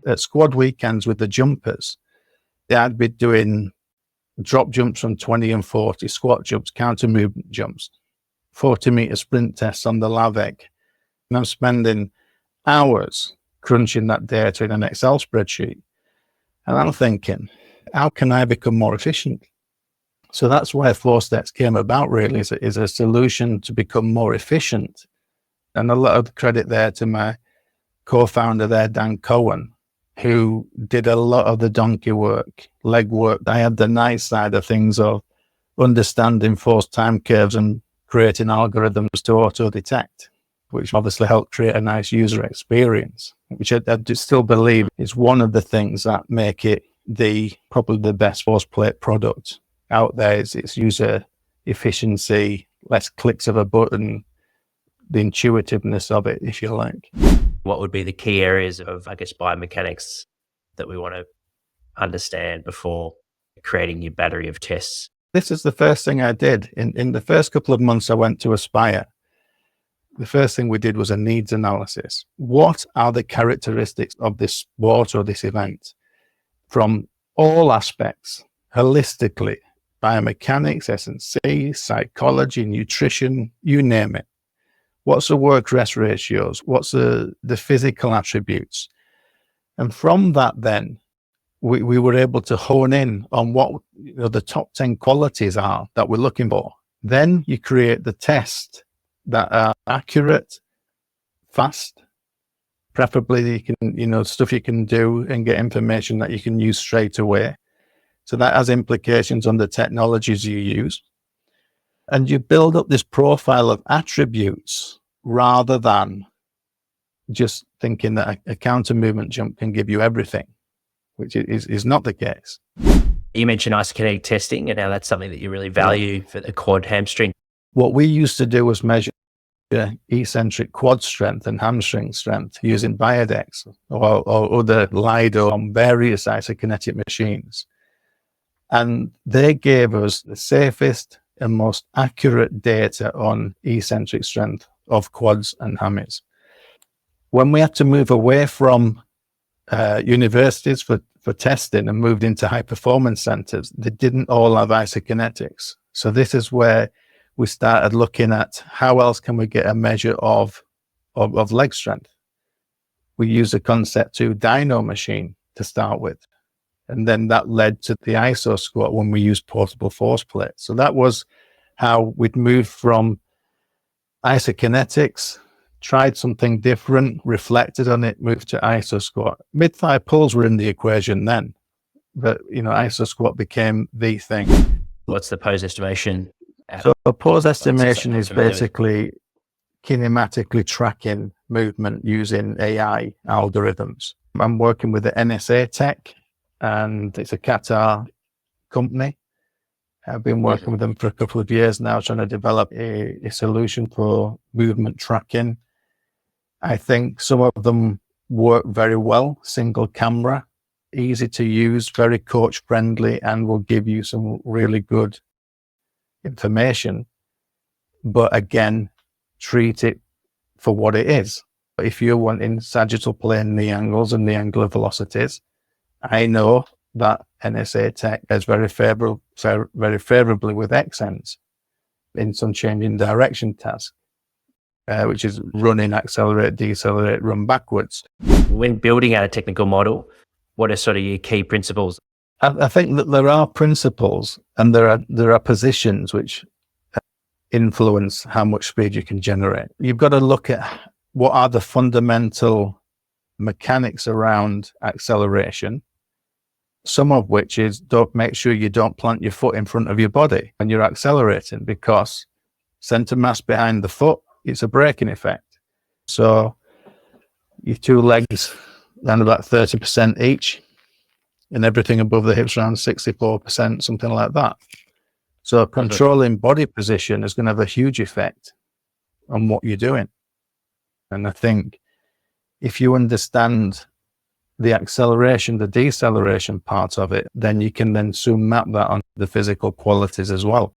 at squad weekends with the jumpers, I'd be doing drop jumps from 20 and 40, squat jumps, counter movement jumps, 40-meter sprint tests on the LAVEG. And I'm spending hours crunching that data in an Excel spreadsheet. And I'm thinking, how can I become more efficient? So that's where ForceDecks came about, really, is a solution to become more efficient. And a lot of credit there to my co-founder there, Dan Cohen, who did a lot of the donkey work, leg work. I had the nice side of things of understanding force time curves and creating algorithms to auto-detect, which obviously helped create a nice user experience, which I still believe is one of the things that make it probably the best force plate product out there. Is its user efficiency, less clicks of a button, the intuitiveness of it, if you like. What would be the key areas of, I guess, biomechanics that we want to understand before creating your battery of tests? This is the first thing I did. In the first couple of months I went to Aspire, the first thing we did was a needs analysis. What are the characteristics of this sport or this event from all aspects, holistically, biomechanics, S&C, psychology, nutrition, you name it. What's the work-rest ratios? What's the physical attributes? And from that, then, we were able to hone in on what the top 10 qualities are that we're looking for. Then you create the test that are accurate, fast, preferably you can, stuff you can do and get information that you can use straight away. So that has implications on the technologies you use. And you build up this profile of attributes rather than just thinking that a counter movement jump can give you everything, which is not the case. You mentioned isokinetic testing, and now that's something that you really value for the quad hamstring. What we used to do was measure eccentric quad strength and hamstring strength using Biodex or other LIDO on various isokinetic machines. And they gave us the safest and most accurate data on eccentric strength of quads and hammies. When we had to move away from universities for testing and moved into high performance centers, they didn't all have isokinetics. So this is where we started looking at how else can we get a measure of leg strength. We used a Concept 2 dyno machine to start with. And then that led to the ISO squat when we used portable force plates. So that was how we'd moved from isokinetics, tried something different, reflected on it, moved to ISO squat. Mid-thigh pulls were in the equation then, but ISO squat became the thing. What's the pose estimation? So a pose estimation is basically kinematically tracking movement using AI algorithms. I'm working with the NSA Tech, and it's a Qatar company. I've been working with them for a couple of years now, trying to develop a solution for movement tracking. I think some of them work very well, single camera, easy to use, very coach friendly, and will give you some really good information. But again, treat it for what it is. If you're wanting sagittal plane knee angles and knee angular velocities, I know that NSA Tech is very favorably with XNs in some changing direction task, which is running, accelerate, decelerate, run backwards. When building out a technical model, what are sort of your key principles? I think that there are principles and there are positions which influence how much speed you can generate. You've got to look at what are the fundamental mechanics around acceleration, some of which is don't make sure you don't plant your foot in front of your body when you're accelerating, because center mass behind the foot, it's a braking effect. So your two legs around about 30% each, and everything above the hips around 64%, something like that. So controlling body position is going to have a huge effect on what you're doing. And I think if you understand the acceleration, the deceleration part of it, then you can then soon map that on the physical qualities as well.